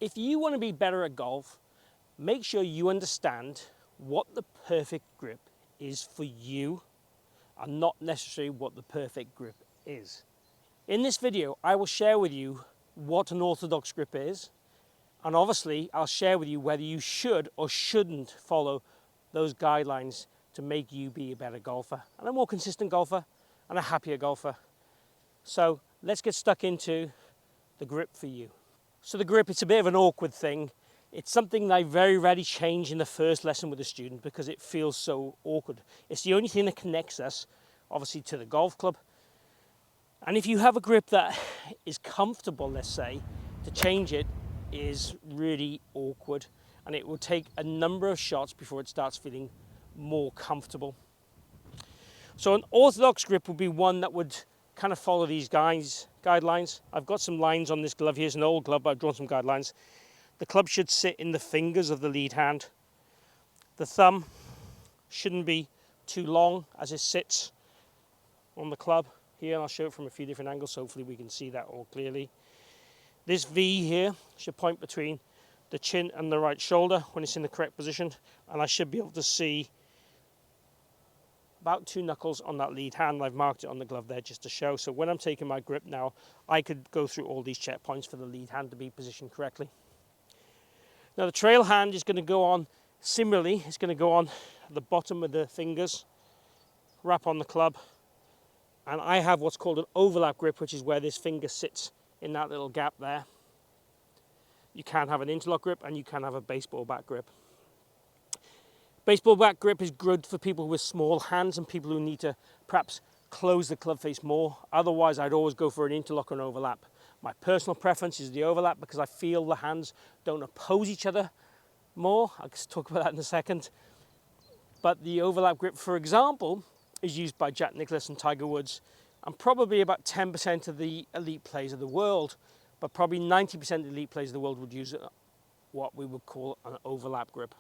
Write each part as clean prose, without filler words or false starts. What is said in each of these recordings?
If you want to be better at golf, make sure you understand what the perfect grip is for you and not necessarily what the perfect grip is. In this video, I will share with you what an orthodox grip is, and obviously I'll share with you whether you should or shouldn't follow those guidelines to make you be a better golfer and a more consistent golfer and a happier golfer. So let's get stuck into the grip for you. So the grip, it's a bit of an awkward thing. It's something that I very rarely change in the first lesson with a student because it feels so awkward. It's the only thing that connects us, obviously, to the golf club. And if you have a grip that is comfortable, let's say, to change it is really awkward. And it will take a number of shots before it starts feeling more comfortable. So an orthodox grip would be one that would kind of follow these guidelines. I've got some lines on this glove. Here's an old glove, but I've drawn some guidelines. The club should sit in the fingers of the lead hand. The thumb shouldn't be too long as it sits on the club here, and I'll show it from a few different angles, so hopefully we can see that all clearly. This V here should point between the chin and the right shoulder when it's in the correct position, and I should be able to see about 2 knuckles on that lead hand. I've marked it on the glove there just to show. So when I'm taking my grip now, I could go through all these checkpoints for the lead hand to be positioned correctly. Now the trail hand is going to go on similarly. It's going to go on the bottom of the fingers, wrap on the club, and I have what's called an overlap grip, which is where this finger sits in that little gap there. You can have an interlock grip and you can have a baseball bat grip. Baseball bat grip is good for people with small hands and people who need to perhaps close the club face more. Otherwise, I'd always go for an interlock or an overlap. My personal preference is the overlap because I feel the hands don't oppose each other more. I'll talk about that in a second. But the overlap grip, for example, is used by Jack Nicklaus and Tiger Woods, and probably about 10% of the elite players of the world, but probably 90% of the elite players of the world would use what we would call an overlap grip.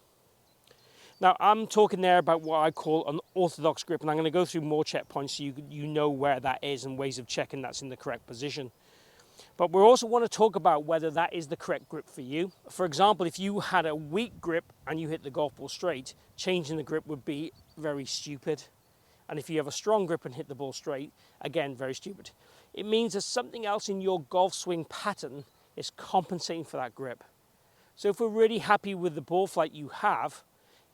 Now, I'm talking there about what I call an orthodox grip, and I'm going to go through more checkpoints so you know where that is and ways of checking that's in the correct position. But we also want to talk about whether that is the correct grip for you. For example, if you had a weak grip and you hit the golf ball straight, changing the grip would be very stupid. And if you have a strong grip and hit the ball straight, again, very stupid. It means that something else in your golf swing pattern is compensating for that grip. So if we're really happy with the ball flight you have,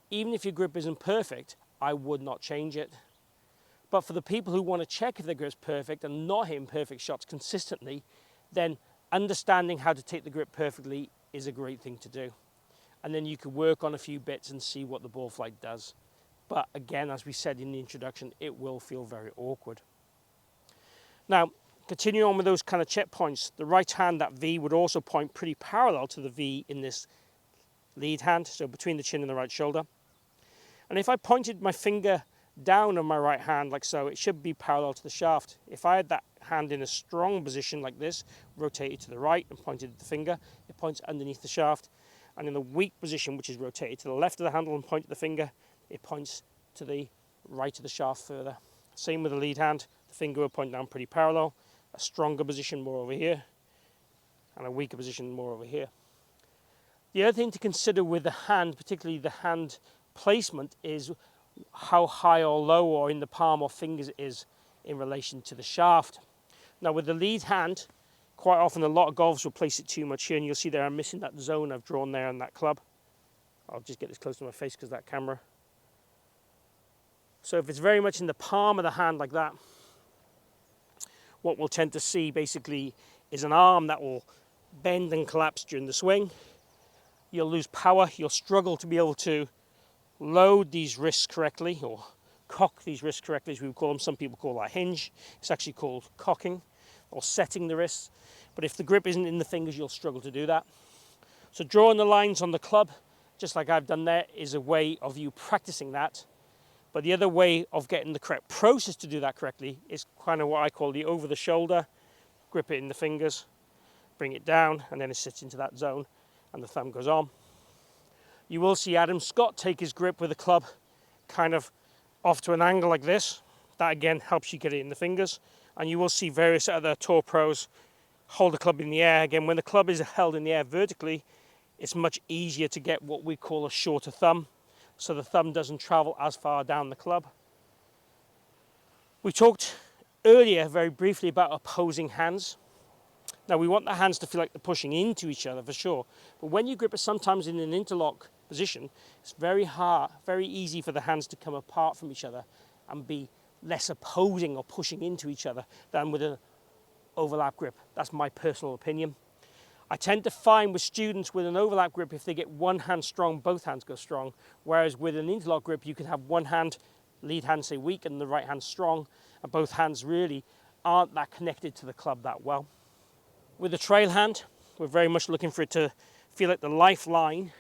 even if your grip isn't perfect, I would not change it. But for the people who want to check if their grip's perfect and not hitting perfect shots consistently, then understanding how to take the grip perfectly is a great thing to do. And then you can work on a few bits and see what the ball flight does. But again, as we said in the introduction, it will feel very awkward. Now, continuing on with those kind of checkpoints, the right hand, that V, would also point pretty parallel to the V in this lead hand, so between the chin and the right shoulder. And if I pointed my finger down on my right hand like so, it should be parallel to the shaft. If I had that hand in a strong position like this, rotated to the right and pointed the finger, it points underneath the shaft. And in the weak position, which is rotated to the left of the handle and pointed the finger, it points to the right of the shaft further. Same with the lead hand, the finger will point down pretty parallel, a stronger position more over here, and a weaker position more over here. The other thing to consider with the hand, particularly the hand placement, is how high or low or in the palm or fingers it is in relation to the shaft. Now with the lead hand, quite often a lot of golfers will place it too much here, and you'll see there I'm missing that zone I've drawn there on that club. I'll just get this close to my face because of that camera. So if it's very much in the palm of the hand like that, what we'll tend to see basically is an arm that will bend and collapse during the swing. You'll lose power, you'll struggle to be able to load these wrists correctly, or cock these wrists correctly as we would call them. Some people call that hinge. It's actually called cocking or setting the wrists. But if the grip isn't in the fingers, you'll struggle to do that. So drawing the lines on the club, just like I've done there, is a way of you practicing that. But the other way of getting the correct process to do that correctly is kind of what I call the over the shoulder. Grip it in the fingers, bring it down, and then it sits into that zone and the thumb goes on. You will see Adam Scott take his grip with the club kind of off to an angle like this. That again helps you get it in the fingers. And you will see various other tour pros hold the club in the air. Again, when the club is held in the air vertically, it's much easier to get what we call a shorter thumb, so the thumb doesn't travel as far down the club. We talked earlier very briefly about opposing hands. Now, we want the hands to feel like they're pushing into each other for sure, but when you grip it sometimes in an interlock position, it's very hard, very easy for the hands to come apart from each other and be less opposing or pushing into each other than with an overlap grip. That's my personal opinion. I tend to find with students with an overlap grip, if they get one hand strong, both hands go strong, whereas with an interlock grip, you can have one hand, lead hand say weak and the right hand strong, and both hands really aren't that connected to the club that well. With the trail hand, we're very much looking for it to feel like the lifeline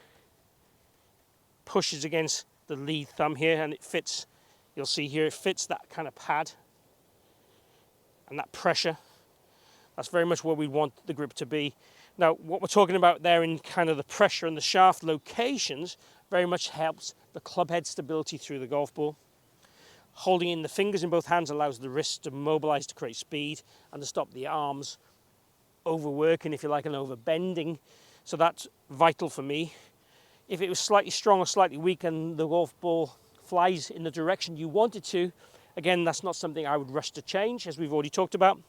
pushes against the lead thumb here, and it fits, you'll see here, it fits that kind of pad and that pressure. That's very much where we want the grip to be. Now, what we're talking about there in kind of the pressure and the shaft locations very much helps the club head stability through the golf ball. Holding in the fingers in both hands allows the wrists to mobilize to create speed and to stop the arms overworking, if you like, and overbending. So that's vital for me. If it was slightly strong or slightly weak and the golf ball flies in the direction you want it to, again, that's not something I would rush to change, as we've already talked about.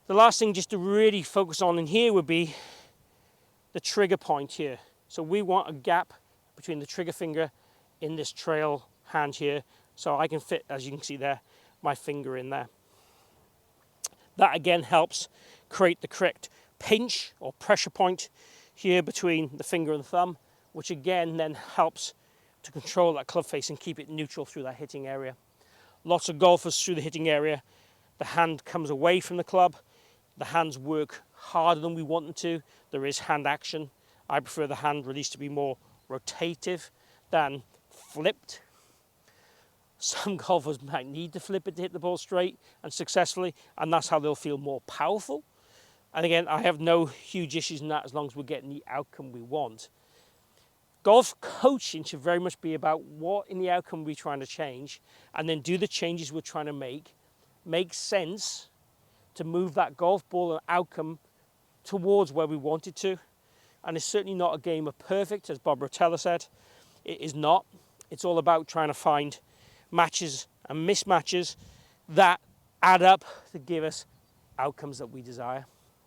The last thing just to really focus on in here would be the trigger point here. So we want a gap between the trigger finger in this trail hand here, so I can fit, as you can see there, my finger in there. That again helps create the correct pinch or pressure point here between the finger and the thumb, which again then helps to control that club face and keep it neutral through that hitting area. Lots of golfers through the hitting area, the hand comes away from the club, the hands work harder than we want them to, there is hand action. I prefer the hand release to be more rotative than flipped. Some golfers might need to flip it to hit the ball straight and successfully, and that's how they'll feel more powerful. And again, I have no huge issues in that as long as we're getting the outcome we want. Golf coaching should very much be about what in the outcome we're trying to change, and then do the changes we're trying to make sense to move that golf ball and outcome towards where we want it to. And it's certainly not a game of perfect, as Bob Rotella said. It is not. It's all about trying to find matches and mismatches that add up to give us outcomes that we desire.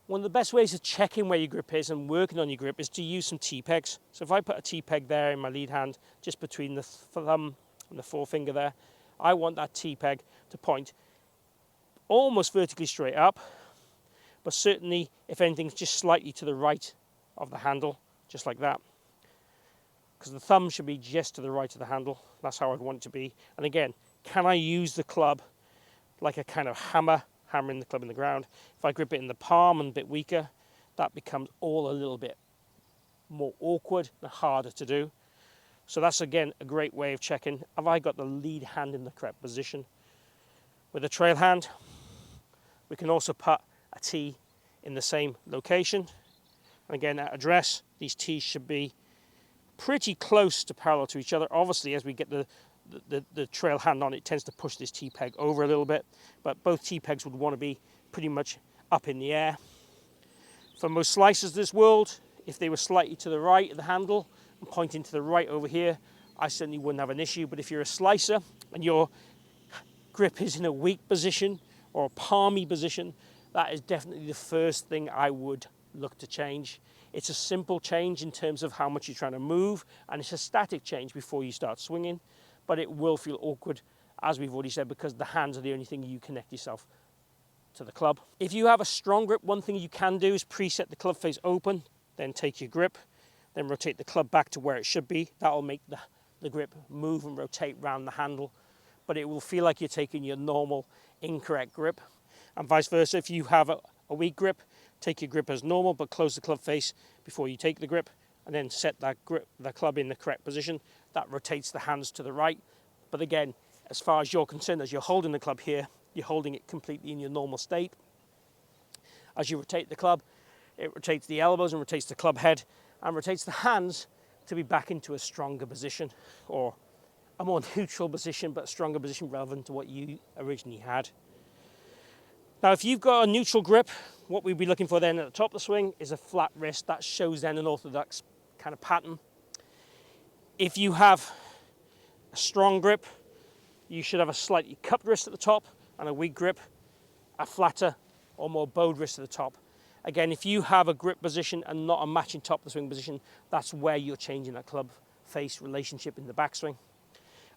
One of the best ways of checking where your grip is and working on your grip is to use some T-pegs. So if I put a T-peg there in my lead hand, just between the thumb and the forefinger there, I want that T-peg to point almost vertically straight up, but certainly, if anything, just slightly to the right of the handle, just like that. Because the thumb should be just to the right of the handle. That's how I'd want it to be. And again, can I use the club like a kind of hammering the club in the ground? If I grip it in the palm and a bit weaker, that becomes all a little bit more awkward and harder to do. So that's, again, a great way of checking, have I got the lead hand in the correct position? With a trail hand, we can also put a tee in the same location. And again, at address, these tees should be pretty close to parallel to each other. Obviously, as we get the trail hand on, it tends to push this tee peg over a little bit, but both tee pegs would want to be pretty much up in the air. For most slicers of this world, if they were slightly to the right of the handle and pointing to the right over here, I certainly wouldn't have an issue. But if you're a slicer and your grip is in a weak position or a palmy position, that is definitely the first thing I would look to change. It's a simple change in terms of how much you're trying to move, and it's a static change before you start swinging, but it will feel awkward, as we've already said, because the hands are the only thing you connect yourself to the club. If you have a strong grip, one thing you can do is preset the club face open, then take your grip, then rotate the club back to where it should be. That'll make the grip move and rotate around the handle, but it will feel like you're taking your normal incorrect grip. And vice versa, if you have a weak grip, take your grip as normal, but close the club face before you take the grip, and then set that club in the correct position. That rotates the hands to the right. But again, as far as you're concerned, as you're holding the club here, you're holding it completely in your normal state. As you rotate the club, it rotates the elbows and rotates the club head and rotates the hands to be back into a stronger position, or a more neutral position, but a stronger position relevant to what you originally had. Now, if you've got a neutral grip, what we'd be looking for then at the top of the swing is a flat wrist. That shows then an orthodox kind of pattern. If you have a strong grip, you should have a slightly cupped wrist at the top, and a weak grip, a flatter or more bowed wrist at the top. Again, if you have a grip position and not a matching top of the swing position, that's where you're changing that club face relationship in the backswing.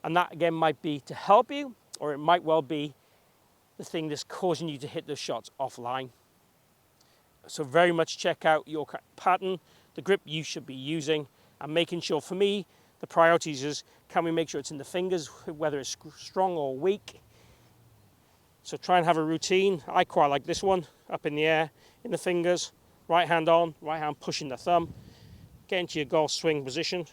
And that again might be to help you, or it might well be the thing that's causing you to hit those shots offline. So very much check out your pattern, the grip you should be using, and making sure, for me, the priorities is, can we make sure it's in the fingers, whether it's strong or weak. So try and have a routine. I quite like this one, up in the air, in the fingers, right hand on, right hand pushing the thumb. Get into your golf swing position.